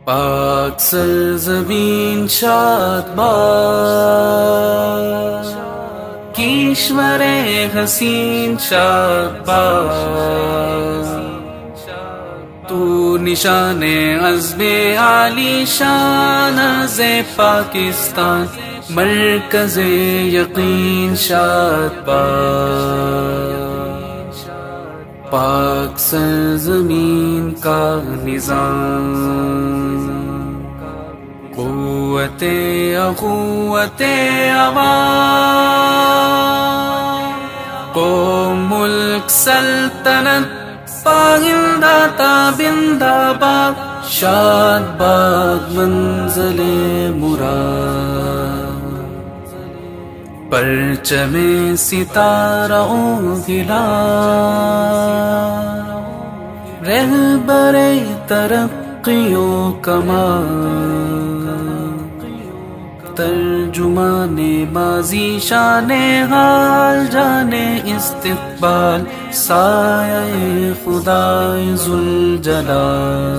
پاک سرزمین شاد باد، کشور حسین شاد باد، تو نشان عزم عالی شان از پاکستان، مرکز یقین شاد باد، پاک سرزمین کا نظام، قوت اخوت عوام، قوم ملک سلطنت پائندہ تابندہ باد، شاد باد منزل مراد، پرچم ستارہ ہلال، رہبر ترقی و کمال، ترجمان ماضی شان حال جانے استقبال، سایہ خدائے ذوالجلال،